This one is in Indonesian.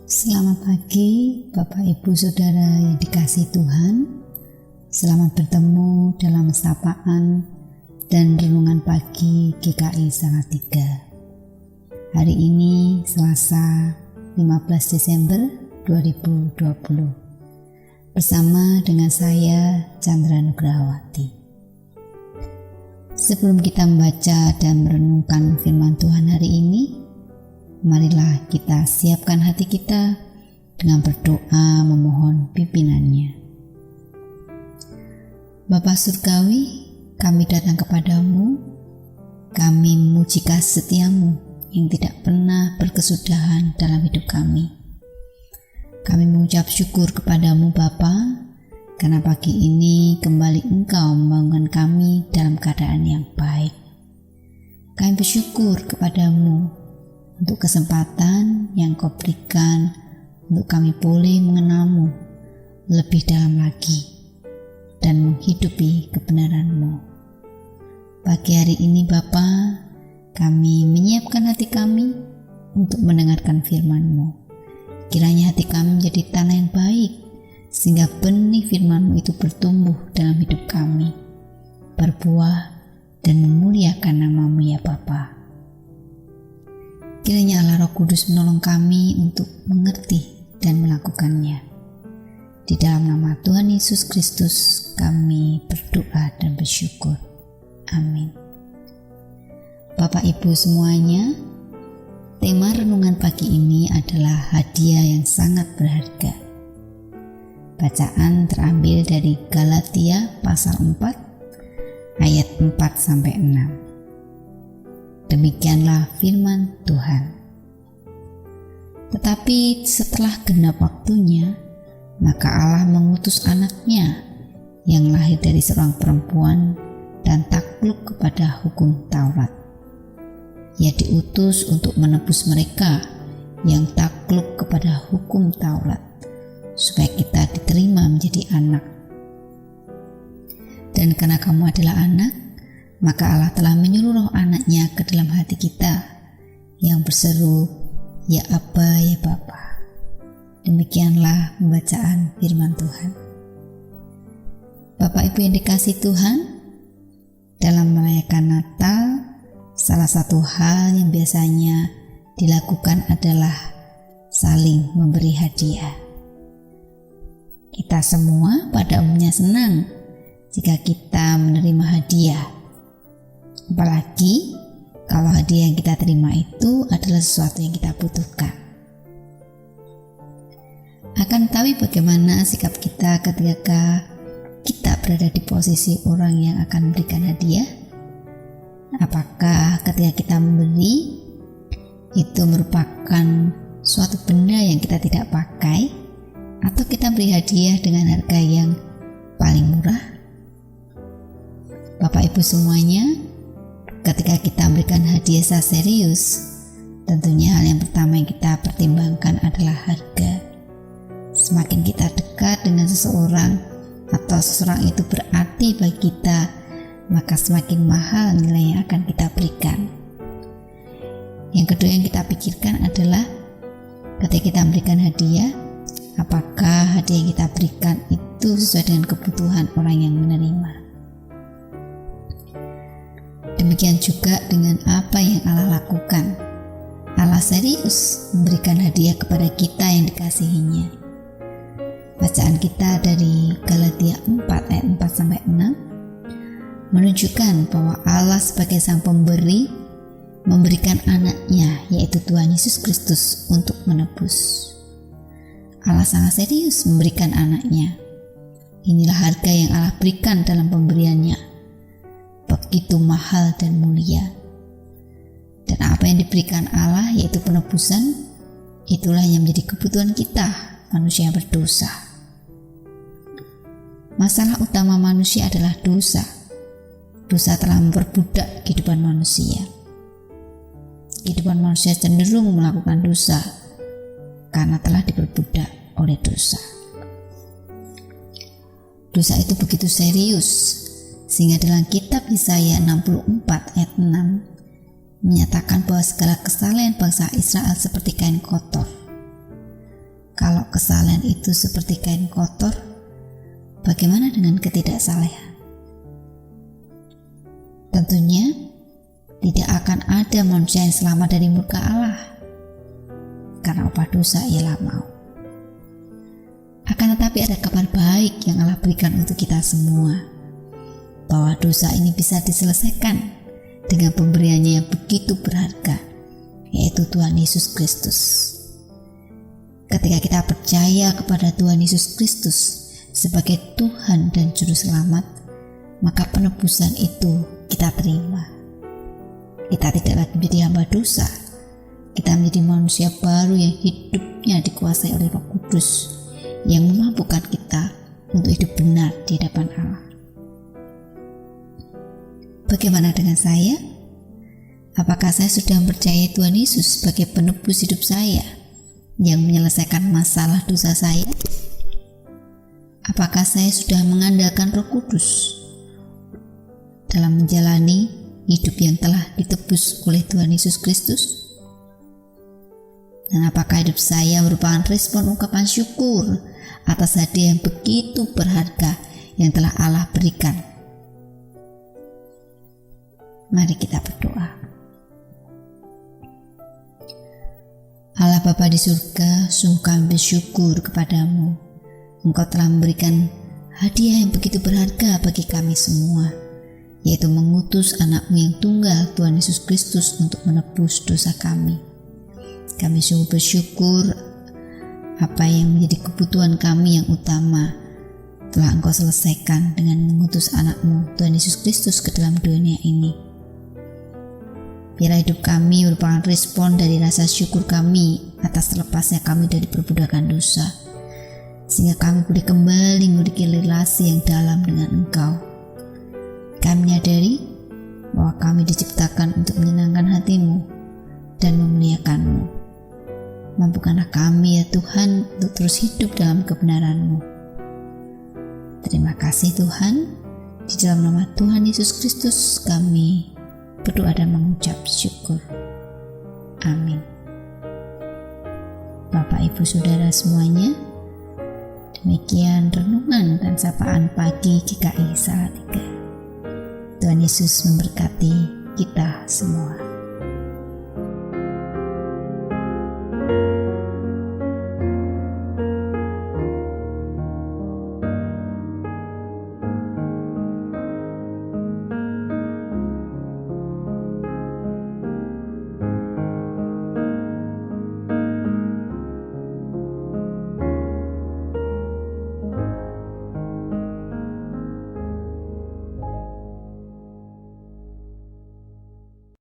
Selamat pagi Bapak Ibu Saudara yang dikasihi Tuhan. Selamat bertemu dalam sapaan dan renungan pagi GKI Salatiga. Hari ini Selasa 15 Desember 2020. Bersama dengan saya Chandra Nugrahawati. Sebelum kita membaca dan merenungkan firman Tuhan hari ini, marilah kita siapkan hati kita dengan berdoa memohon pimpinannya. Bapa Surgawi, kami datang kepadamu, kami memuji kasih setiamu yang tidak pernah berkesudahan dalam hidup kami. Kami mengucap syukur kepadamu Bapa, karena pagi ini kembali Engkau membangunkan kami dalam keadaan yang baik. Kami bersyukur kepadamu untuk kesempatan yang Kau berikan untuk kami boleh mengenalmu lebih dalam lagi dan menghidupi kebenaran-Mu. Pagi hari ini Bapa, kami menyiapkan hati kami untuk mendengarkan firman-Mu. Kiranya hati kami menjadi tanah yang baik, sehingga benih firman-Mu itu bertumbuh dalam hidup kami, berbuah dan memuliakan nama-Mu ya Bapa. Kiranya Allah Roh Kudus menolong kami untuk mengerti dan melakukannya. Di dalam nama Tuhan Yesus Kristus kami berdoa dan bersyukur. Amin. Bapak Ibu semuanya, tema renungan pagi ini adalah hadiah yang sangat berharga. Bacaan terambil dari Galatia pasal 4 ayat 4-6. Demikianlah firman Tuhan. Tetapi setelah genap waktunya, maka Allah mengutus anaknya yang lahir dari seorang perempuan dan takluk kepada hukum Taurat. Ia diutus untuk menebus mereka yang takluk kepada hukum Taurat, supaya kita diterima menjadi anak. Dan karena kamu adalah anak, maka Allah telah menyuruh roh anaknya ke dalam hati kita yang berseru, Ya Abba, ya Bapa. Demikianlah pembacaan firman Tuhan. Bapak Ibu yang dikasihi Tuhan, dalam merayakan Natal, salah satu hal yang biasanya dilakukan adalah saling memberi hadiah. Kita semua pada umumnya senang jika kita menerima hadiah. Apalagi kalau hadiah yang kita terima itu adalah sesuatu yang kita butuhkan. Akan tahu bagaimana sikap kita ketika kita berada di posisi orang yang akan memberikan hadiah? Apakah ketika kita memberi itu merupakan suatu benda yang kita tidak pakai, atau kita beri hadiah dengan harga yang paling murah? Bapak Ibu semuanya, ketika kita memberikan hadiah secara serius, tentunya hal yang pertama yang kita pertimbangkan adalah harga. Semakin kita dekat dengan seseorang atau seseorang itu berarti bagi kita, maka semakin mahal nilai yang akan kita berikan. Yang kedua yang kita pikirkan adalah ketika kita memberikan hadiah, apakah hadiah yang kita berikan itu sesuai dengan kebutuhan orang yang menerima. Demikian juga dengan apa yang Allah lakukan. Allah serius memberikan hadiah kepada kita yang dikasihinya. Bacaan kita dari Galatia 4 ayat 4-6 menunjukkan bahwa Allah sebagai sang pemberi memberikan anaknya, yaitu Tuhan Yesus Kristus, untuk menebus. Allah sangat serius memberikan anaknya. Inilah harga yang Allah berikan dalam pemberiannya. Begitu mahal dan mulia. Dan apa yang diberikan Allah, yaitu penebusan, itulah yang menjadi kebutuhan kita, manusia yang berdosa. Masalah utama manusia adalah dosa. Dosa telah memperbudak kehidupan manusia. Kehidupan manusia cenderung melakukan dosa karena telah diperbudak oleh dosa. Dosa itu begitu serius Sehingga dalam kitab Yesaya 64 ayat 6 menyatakan bahwa segala kesalahan bangsa Israel seperti kain kotor. Kalau kesalahan itu seperti kain kotor, bagaimana dengan ketidaksalehan? Tentunya tidak akan ada manusia yang selamat dari murka Allah, karena upah dosa ialah maut. Akan tetapi ada kabar baik yang Allah berikan untuk kita semua, bahwa dosa ini bisa diselesaikan dengan pemberiannya yang begitu berharga, yaitu Tuhan Yesus Kristus. Ketika kita percaya kepada Tuhan Yesus Kristus sebagai Tuhan dan Juru Selamat, maka penebusan itu kita terima. Kita tidak lagi menjadi hamba dosa. Kita menjadi manusia baru yang hidupnya dikuasai oleh Roh Kudus, yang memampukan kita untuk hidup benar di hadapan Allah. Bagaimana dengan saya? Apakah saya sudah mempercayai Tuhan Yesus sebagai penebus hidup saya yang menyelesaikan masalah dosa saya? Apakah saya sudah mengandalkan Roh Kudus dalam menjalani hidup yang telah ditebus oleh Tuhan Yesus Kristus? Dan apakah hidup saya merupakan respon ungkapan syukur atas hadiah yang begitu berharga yang telah Allah berikan? Mari kita berdoa. Allah Bapa di surga, sungguh kami bersyukur kepadamu. Engkau telah memberikan hadiah yang begitu berharga bagi kami semua, yaitu mengutus anak-Mu yang tunggal, Tuhan Yesus Kristus, untuk menebus dosa kami. Kami sungguh bersyukur apa yang menjadi kebutuhan kami yang utama telah Engkau selesaikan dengan mengutus anak-Mu, Tuhan Yesus Kristus, ke dalam dunia ini. Biarlah hidup kami merupakan respon dari rasa syukur kami atas terlepasnya kami dari perbudakan dosa, sehingga kami boleh kembali memiliki relasi yang dalam dengan Engkau. Kami menyadari bahwa kami diciptakan untuk menyenangkan hati-Mu dan memuliakan-Mu. Mampukanlah kami ya Tuhan untuk terus hidup dalam kebenaran-Mu. Terima kasih Tuhan. Di dalam nama Tuhan Yesus Kristus kami berdoa dan mengucap syukur. Amin. Bapak, Ibu, Saudara semuanya, demikian renungan dan sapaan pagi GKI Salatiga. Tuhan Yesus memberkati kita semua.